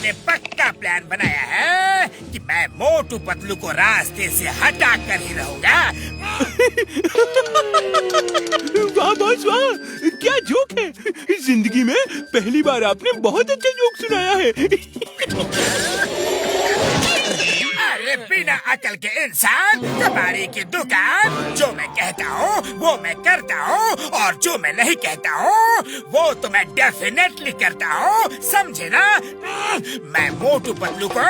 मैंने पक्का प्लान बनाया है कि मैं मोटू पतलू को रास्ते से हटा कर ही रहूंगा। वाह बॉस वाह, क्या जोक है। जिंदगी में पहली बार आपने बहुत अच्छा जोक सुनाया है। अरे बिना अकल के इंसान, कबाड़ी की दुकान। जो मैं कहता हूँ वो मैं करता हूँ, और जो मैं नहीं कहता हूँ वो तो मैं डेफिनेटली करता हूँ, समझे ना। मैं मोटू पतलू को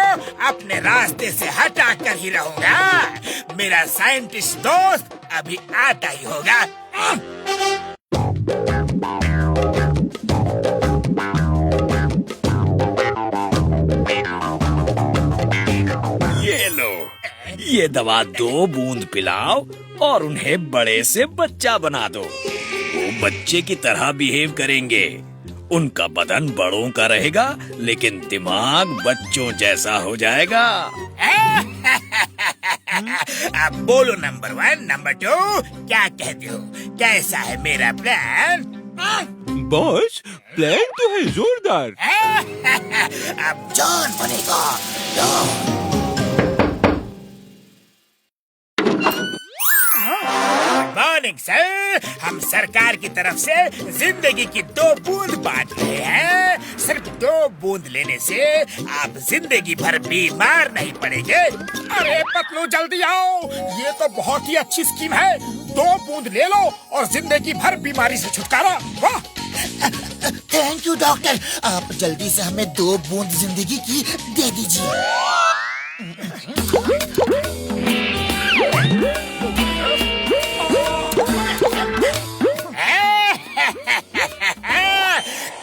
अपने रास्ते से हटा कर ही रहूंगा। मेरा साइंटिस्ट दोस्त अभी आता ही होगा। ये लो, ये दवा 2 बूंद पिलाओ और उन्हें बड़े से बच्चा बना दो। वो बच्चे की तरह बिहेव करेंगे। उनका बदन बड़ों का रहेगा लेकिन दिमाग बच्चों जैसा हो जाएगा। अब बोलो नंबर 1, नंबर 2, क्या कहते हो? कैसा है मेरा प्लान? बॉस प्लान तो है जोरदार। अब जॉन बनेगा, जॉन। मॉर्निंग सर, हम सरकार की तरफ से जिंदगी की 2 बूंद बांट रहे हैं। सिर्फ 2 बूंद लेने से आप जिंदगी भर बीमार नहीं पड़ेंगे। अरे पतलू जल्दी आओ, ये तो बहुत ही अच्छी स्कीम है। 2 बूंद ले लो और जिंदगी भर बीमारी से छुटकारा। वाह! थैंक यू डॉक्टर, आप जल्दी से हमें 2 बूंद जिंदगी की दे दीजिए।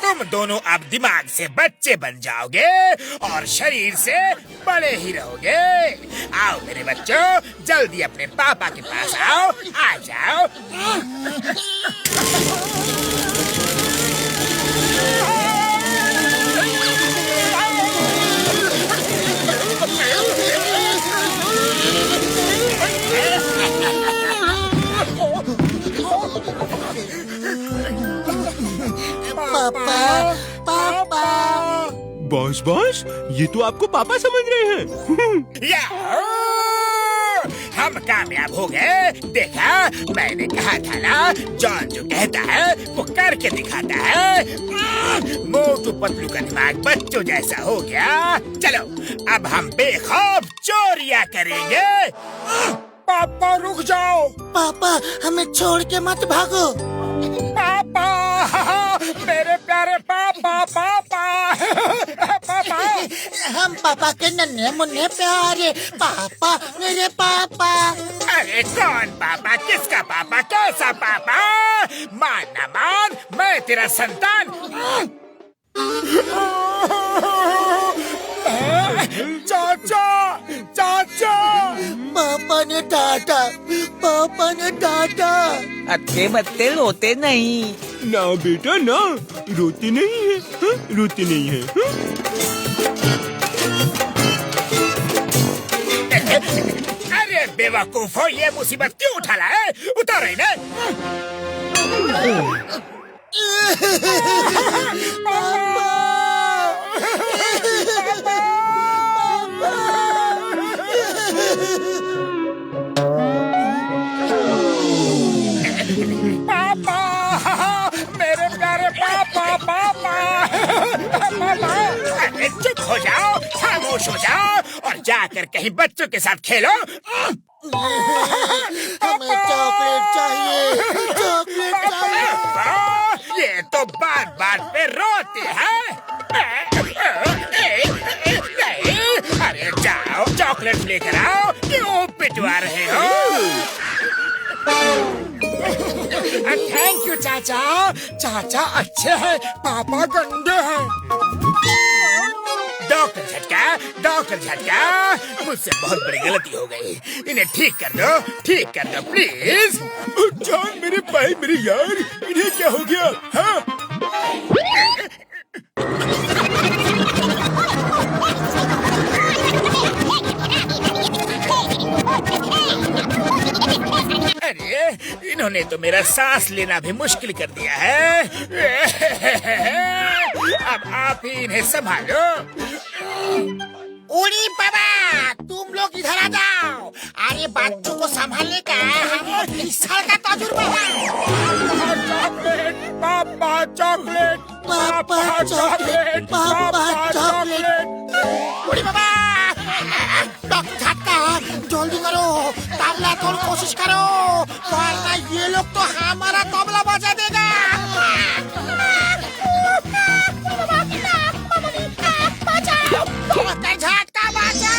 तुम दोनों अब दिमाग से बच्चे बन जाओगे और शरीर से बड़े ही रहोगे। आओ मेरे बच्चों, जल्दी अपने पापा के पास आओ। आ जाओ। पापा पापा। बॉस बॉस, ये तो आपको पापा समझ रहे हैं। याहू! हम कामयाब हो गए। देखा, मैंने कहा था ना, जॉन जो कहता है वो करके दिखाता है। मोटू पतलू का दिमाग बच्चों जैसा हो गया। चलो अब हम बेखौफ चोरियां करेंगे। पापा रुक जाओ। पापा हमें छोड़ के मत भागो। पापा, मेरे प्यारे पापा, पापा, पापा। हम पापा के नन्हे मुन्ने प्यारे पापा, मेरे पापा। अरे कौन पापा? किसका पापा? कैसा पापा? मान ना मान, मैं तेरा संतान। चाचा, चाचा। पापा ने डांटा, पापा ने डांटा। अच्छे बच्चे रोते नहीं। ना बेटा ना, रोते नहीं है, हाँ? रोते नहीं है, हाँ? अरे बेवकूफो, ये मुसीबत क्यों उठा ला है? उतारो इन्हें। पापा, मेरे प्यारे पापा, पापा, पापा। अरे चुप हो जाओ, खामोश हो जाओ और जाकर कहीं बच्चों के साथ खेलो। हमें चॉकलेट चाहिए, चॉकलेट चाहिए। ये तो बात बात पे रोते हैं। अरे जाओ, चॉकलेट लेकर आओ। क्यों पिटवा रहे हो? थैंक यू चाचा। चाचा अच्छे हैं, पापा गंदे हैं। डॉक्टर झटका, डॉक्टर झटका, मुझसे बहुत बड़ी गलती हो गई। इन्हें ठीक कर दो प्लीज। जॉन मेरे भाई, मेरे यार, इन्हें क्या हो गया? हाँ? अरे इन्होंने तो मेरा सांस लेना भी मुश्किल कर दिया है। अब आप ही इन्हें संभालो। उड़ी बाबा, तुम लोग इधर आ जाओ। अरे बच्चों को संभालने का हम 20 साल का तजुर्बा है। चॉकलेट पापा, चॉकलेट पापा चॉकलेट, पापा चॉकलेट। उड़ी बाबा, डॉक्टर झटका, जल्दी करो, तबला तोड़ कोशिश करो, वरना ये लोग तो हमारा तबला बजा देगा। डॉक्टर झटका बचाओ।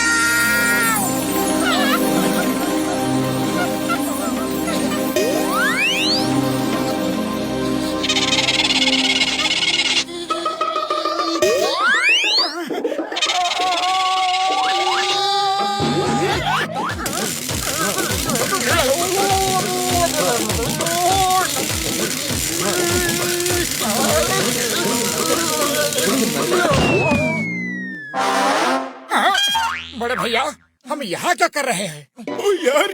बड़े भैया, हम यहाँ क्या कर रहे हैं? ओ यार,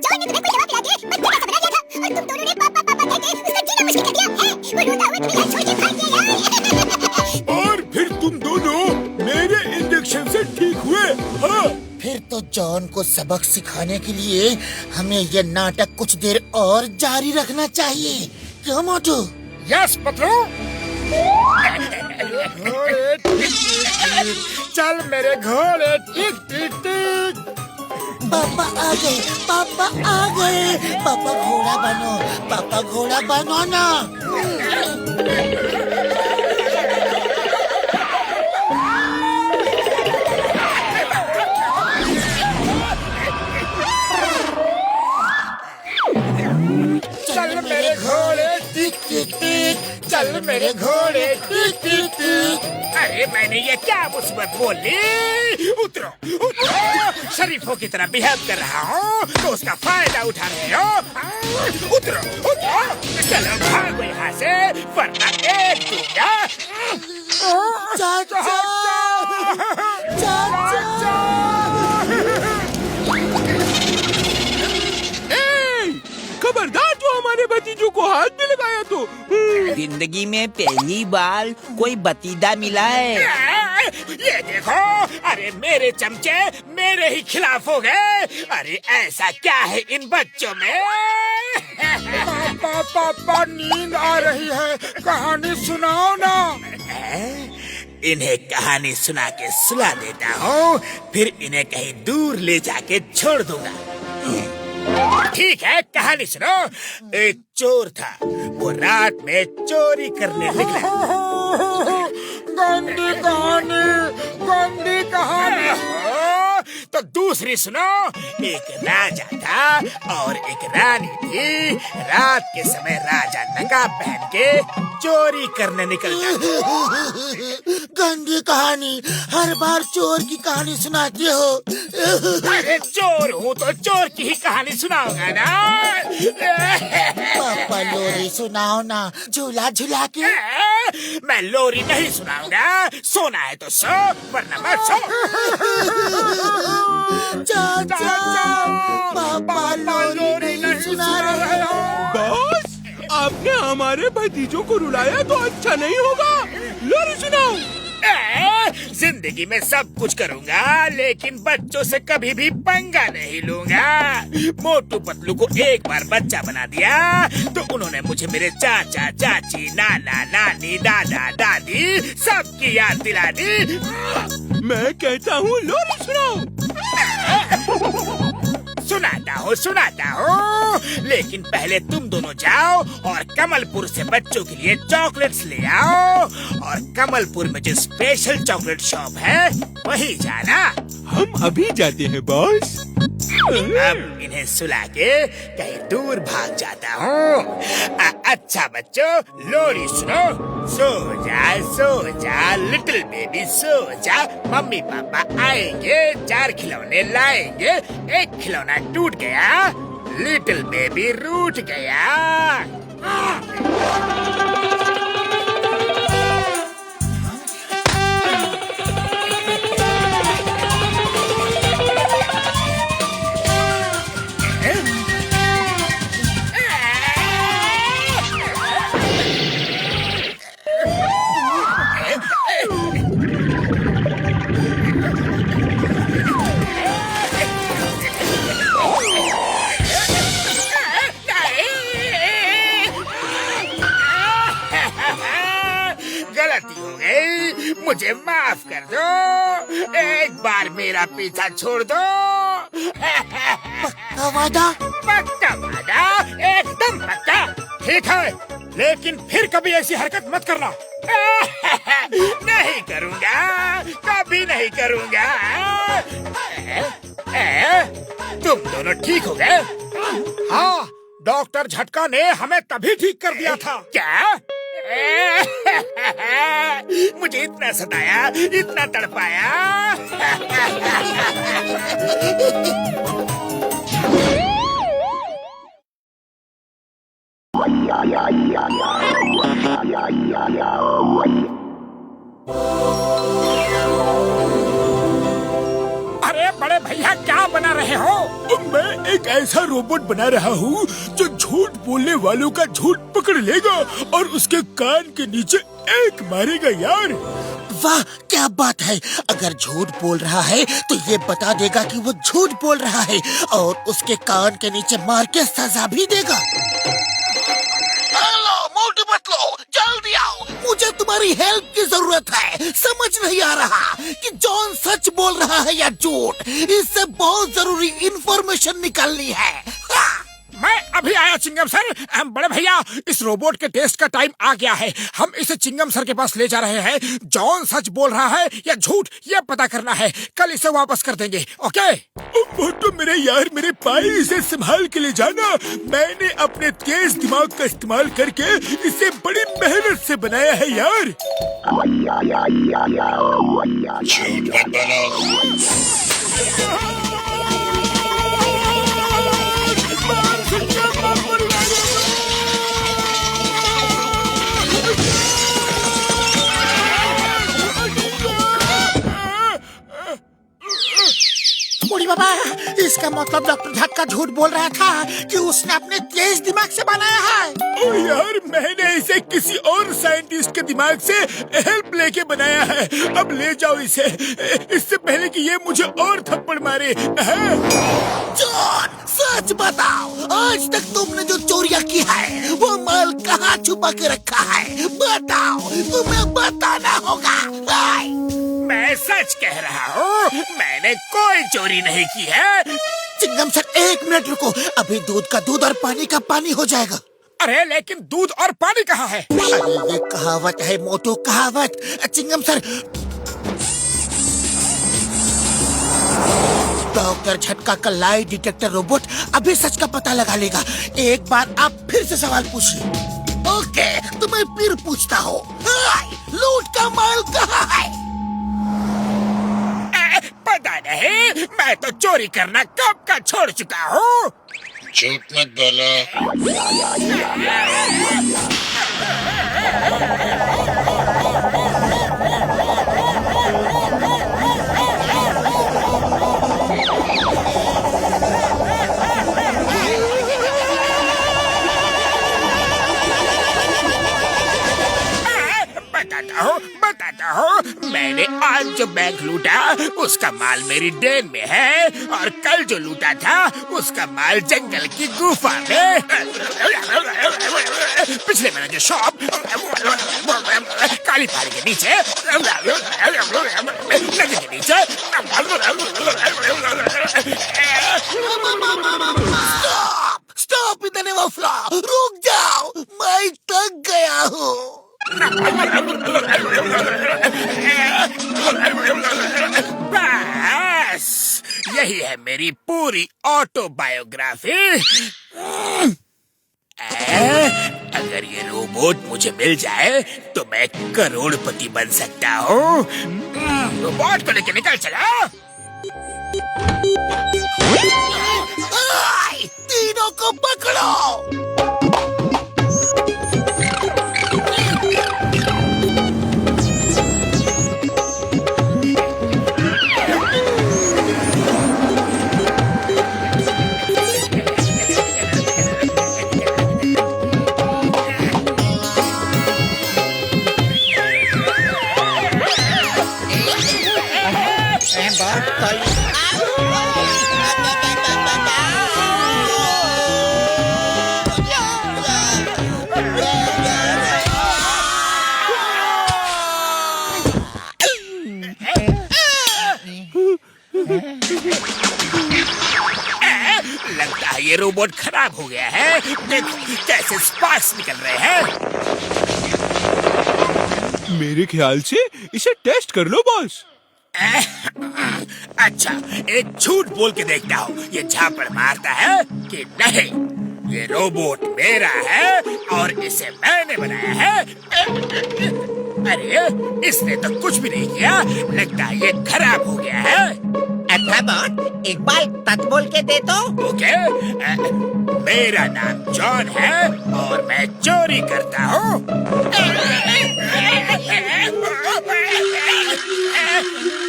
और फिर तुम दोनों मेरे इंजेक्शन से ठीक हुए। हाँ, फिर तो जॉन को सबक सिखाने के लिए हमें ये नाटक कुछ देर और जारी रखना चाहिए। क्यों मोटू? यस पतलू। चल मेरे घोड़े, टिक टिक टिक। पापा आ गए, पापा आ गए। पापा घोड़ा बनो, पापा घोड़ा बनो ना। चल मेरे घोड़े, टिक टिक टिक। चल मेरे घोड़े, टिक टिक टिक। अरे मैंने ये क्या मुसीबत बोली? उतरो उतरो, शरीफों की तरह बिहेव कर रहा हूँ तो उसका फायदा उठा रहे हो। उतरो उतरो, चलो भागो यहाँ से वरना एक दूंगा। चाचा, चाचा। खबरदार जो हमारे भतीजों को हाथ भी लगाया तो। जिंदगी में पहली बार कोई भतीजा मिला है। ये देखो, अरे मेरे चमचे मेरे ही खिलाफ हो गए। अरे ऐसा क्या है इन बच्चों में? पापा नींद आ रही है, कहानी सुनाओ ना। इन्हें कहानी सुना के सुला देता हूँ, फिर इन्हें कहीं दूर ले जाके छोड़ दूंगा। ठीक है, कहानी सुनो। एक चोर था, वो रात में चोरी करने निकला। गंदी कहानी, गंदी कहानी। तो दूसरी सुनो। एक राजा था और एक रानी थी। रात के समय राजा नकाब पहन के चोरी करने निकलता। गंदी कहानी, हर बार चोर की कहानी सुनाते हो। अरे चोर हूँ तो चोर की ही कहानी सुनाऊंगा ना। पापा लोरी सुनाओ ना, झूला झूला के। मैं लोरी नहीं सुनाऊंगा। सोना है तो सो, वरना मत सो। चाचा, पापा लोरी नहीं सुना रहे हो। बॉस, आपने हमारे भतीजों को रुलाया तो अच्छा नहीं होगा। लोरी सुनाओ। जिंदगी में सब कुछ करूंगा, लेकिन बच्चों से कभी भी पंगा नहीं लूंगा। मोटू पतलू को एक बार बच्चा बना दिया तो उन्होंने मुझे मेरे चाचा चाची, नाना नानी, दादा दादी सबकी याद दिला दी। मैं कहता हूँ लोरी सुनाओ। सुनाता हूँ, लेकिन पहले तुम दोनों जाओ और कमलपुर से बच्चों के लिए चॉकलेट्स ले आओ। और कमलपुर में जो स्पेशल चॉकलेट शॉप है वही जाना। हम अभी जाते हैं बॉस। अब इन्हें सुला के कहीं दूर भाग जाता हूँ। अच्छा बच्चों, लोरी सुनो। सो जा लिटिल बेबी, सो जा। मम्मी पापा आएंगे, 4 खिलौने लाएंगे। एक खिलौना टूट गया, लिटिल बेबी रूठ गया। गलती हो गई, मुझे माफ कर दो। एक बार मेरा पीछा छोड़ दो। पक्का वादा? पक्का वादा, एकदम पक्का। ठीक है, लेकिन फिर कभी ऐसी हरकत मत करना। नहीं करूँगा, कभी नहीं करूँगा। तुम दोनों ठीक हो गए? हाँ, डॉक्टर झटका ने हमें तभी ठीक कर दिया था। क्या? मुझे इतना सताया, इतना तड़पाया। अरे बड़े भैया, क्या बना रहे हो? मैं एक ऐसा रोबोट बना रहा हूँ जो झूठ बोलने वालों का झूठ पकड़ लेगा और उसके कान के नीचे एक मारेगा यार। वाह, क्या बात है। अगर झूठ बोल रहा है तो ये बता देगा कि वो झूठ बोल रहा है और उसके कान के नीचे मार के सजा भी देगा। हेलो मोटू पतलू, जल्दी आओ, मुझे तुम्हारी हेल्प की जरूरत है। समझ नहीं आ रहा कि जॉन सच बोल रहा है या झूठ। इससे बहुत जरूरी इंफॉर्मेशन निकालनी है। मैं अभी आया चिंगम सर। बड़े भैया, इस रोबोट के टेस्ट का टाइम आ गया है। हम इसे चिंगम सर के पास ले जा रहे हैं। जॉन सच बोल रहा है या झूठ, ये पता करना है। कल इसे वापस कर देंगे, ओके? वो तो मेरे यार, मेरे भाई, इसे संभाल के ले जाना। मैंने अपने तेज दिमाग का इस्तेमाल करके इसे बड़ी मेहनत से बनाया है यार। झूठ मत बोलो। बूढ़ी बाबा, इसका मतलब डॉक्टर झटका झूठ बोल रहा था कि उसने अपने तेज दिमाग से बनाया है। ओ यार, मैंने इसे किसी और साइंटिस्ट के दिमाग से हेल्प लेके बनाया है। अब ले जाओ इसे, इससे पहले कि ये मुझे और थप्पड़ मारे। जॉन, सच बताओ, आज तक तुमने जो चोरियां की है वो माल कहाँ छुपा के रखा है? बताओ, तुम्हें बताना होगा। मैं सच कह रहा हूँ, मैंने कोई चोरी नहीं की है। चिंगम सर, 1 मिनट रुको, अभी दूध का दूध और पानी का पानी हो जाएगा। अरे लेकिन दूध और पानी कहाँ है? अरे ये कहावत है मोटू, कहावत। चिंगम सर, डॉक्टर झटका का लाई डिटेक्टर रोबोट अभी सच का पता लगा लेगा। एक बार आप फिर से सवाल पूछिए। ओके, तो मैं फिर पूछता हूँ, लूट का माल कहाँ है? पता नहीं, मैं तो चोरी करना कब का छोड़ चुका हूँ। झूठ मत बोलो। बताता हूँ, मैंने आज जो बैंक लूटा उसका माल मेरी डेन में है, और कल जो लूटा था उसका माल जंगल की गुफा में। पिछले महीने जो शॉप काली पहाड़ी के नीचे, नदी के नीचे। स्टॉप इतने वफला, रुक जाओ, मैं थक गया हूँ। बस यही है मेरी पूरी ऑटोबायोग्राफी। अगर ये रोबोट मुझे मिल जाए तो मैं करोड़पति बन सकता हूँ। रोबोट को लेके निकल चला। तीनों को पकड़ो। रोबोट खराब हो गया है। देखो कैसे स्पार्क्स निकल रहे हैं। मेरे ख्याल से इसे टेस्ट कर लो बॉस। अच्छा, एक झूठ बोल के देखता हूँ ये झापड़ मारता है कि नहीं। ये रोबोट मेरा है और इसे मैंने बनाया है। अरे इसने तो कुछ भी नहीं किया, लगता है ये खराब हो गया है। रोबोट एक बार सच बोल के दे दो। ओके, मेरा नाम जॉन है और मैं चोरी करता हूँ।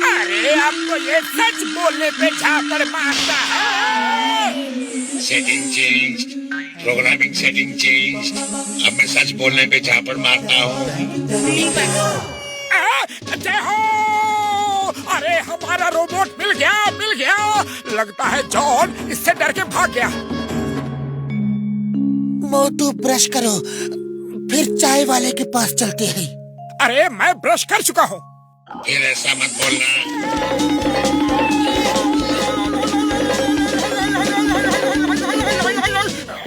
अरे आपको ये सच बोलने पे झापड़ मारता है। Setting change, programming setting change. अब मैं सच बोलने पे झापड़ मारता हूँ। जय हो। अरे हमारा रोबोट मिल गया, मिल गया। लगता है जॉन इससे डर के भाग गया। मोटू ब्रश करो, फिर चाय वाले के पास चलते हैं। अरे मैं ब्रश कर चुका हूँ। फिर ऐसा मत बोलना।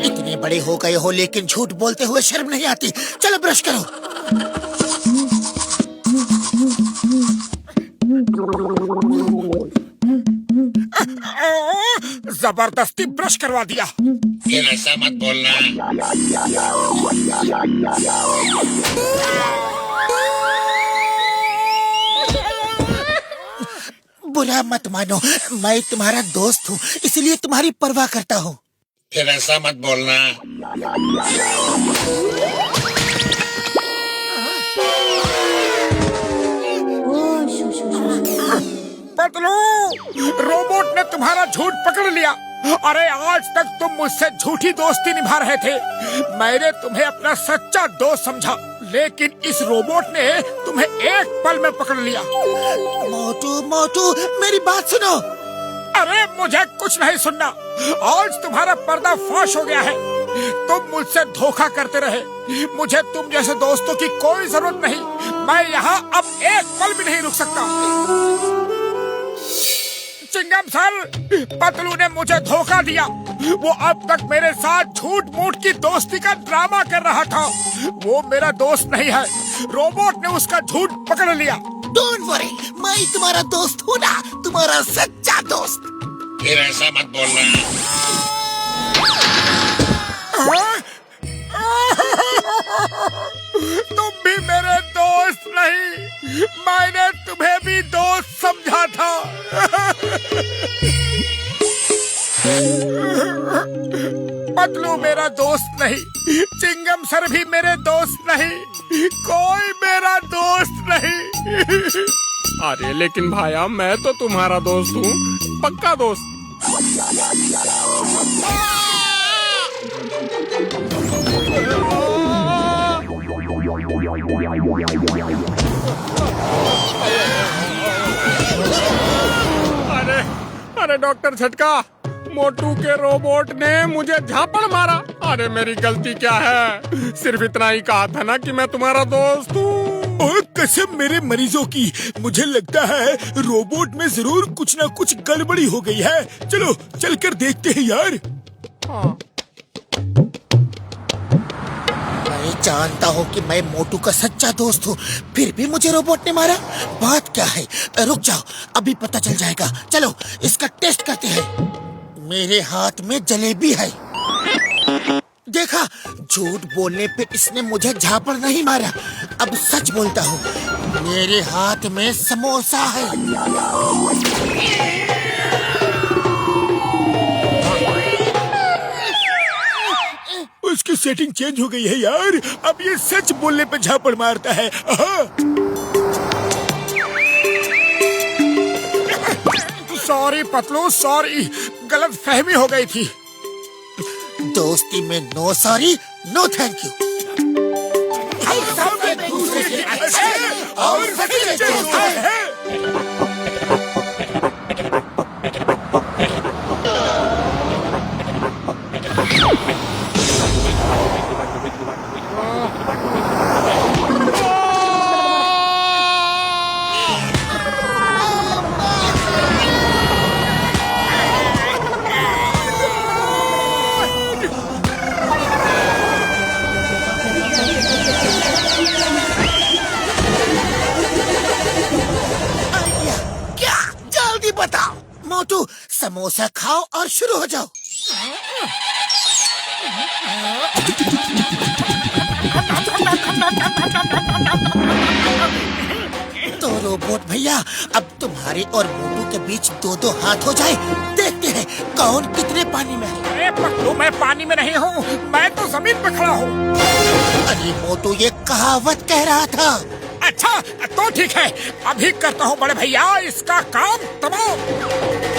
इतने बड़े हो गए हो लेकिन झूठ बोलते हुए शर्म नहीं आती। चलो ब्रश करो। जबरदस्ती ब्रश करवा दिया। फिर ऐसा मत बोलना। बुरा मत मानो, मैं तुम्हारा दोस्त हूँ, इसलिए तुम्हारी परवाह करता हूँ। फिर ऐसा मत बोलना। पतलू, रोबोट ने तुम्हारा झूठ पकड़ लिया। अरे आज तक तुम मुझसे झूठी दोस्ती निभा रहे थे। मैंने तुम्हें अपना सच्चा दोस्त समझा, लेकिन इस रोबोट ने तुम्हें एक पल में पकड़ लिया। मोटू मोटू मेरी बात सुनो। अरे मुझे कुछ नहीं सुनना। आज तुम्हारा पर्दा फाश हो गया है। तुम मुझसे धोखा करते रहे। मुझे तुम जैसे दोस्तों की कोई जरूरत नहीं। मैं यहाँ अब एक पल भी नहीं रुक सकता। चिंगम सर, पतलू ने मुझे धोखा दिया। वो अब तक मेरे साथ झूठ मूठ की दोस्ती का ड्रामा कर रहा था। वो मेरा दोस्त नहीं है। रोबोट ने उसका झूठ पकड़ लिया। डोंट वरी, मैं तुम्हारा दोस्त हूँ ना, तुम्हारा सच्चा दोस्त। फिर ऐसा मत बोलना। तुम भी मेरे दोस्त नहीं। मैंने तुम्हें भी दोस्त समझा था। पतलू मेरा दोस्त नहीं, चिंगम सर भी मेरे दोस्त नहीं, कोई मेरा दोस्त नहीं। अरे लेकिन भाया, मैं तो तुम्हारा दोस्त हूँ, पक्का दोस्त। अरे अरे डॉक्टर झटका, मोटू के रोबोट ने मुझे झापड़ मारा। अरे मेरी गलती क्या है? सिर्फ इतना ही कहा था ना कि मैं तुम्हारा दोस्त हूँ। और कसम मेरे मरीजों की, मुझे लगता है रोबोट में जरूर कुछ ना कुछ गड़बड़ी हो गई है। चलो चलकर देखते हैं यार। हाँ। मैं जानता हूँ कि मैं मोटू का सच्चा दोस्त हूँ, फिर भी मुझे रोबोट ने मारा। बात क्या है? रुक जाओ, अभी पता चल जाएगा। चलो इसका टेस्ट करते हैं। मेरे हाथ में जलेबी है। देखा, झूठ बोलने पे इसने मुझे झापड़ नहीं मारा। अब सच बोलता हूँ, मेरे हाथ में समोसा है। उसकी सेटिंग चेंज हो गई है यार। अब ये सच बोलने पे झापड़ मारता है। सॉरी पतलू, सॉरी, गलत फहमी हो गई थी। दोस्ती में no sorry, no thank you. और सच्चे दोस्त हैं। समोसा खाओ और शुरू हो जाओ। तो रोबोट भैया, अब तुम्हारे और मोटू के बीच 2-2 हाथ हो जाए। देखते हैं कौन कितने पानी में है। अरे पगलू, मैं पानी में नहीं हूँ, मैं तो जमीन पे खड़ा हूँ। अरे मोटू, ये कहावत कह रहा था। अच्छा तो ठीक है, अभी करता हूँ बड़े भैया इसका काम तमाम।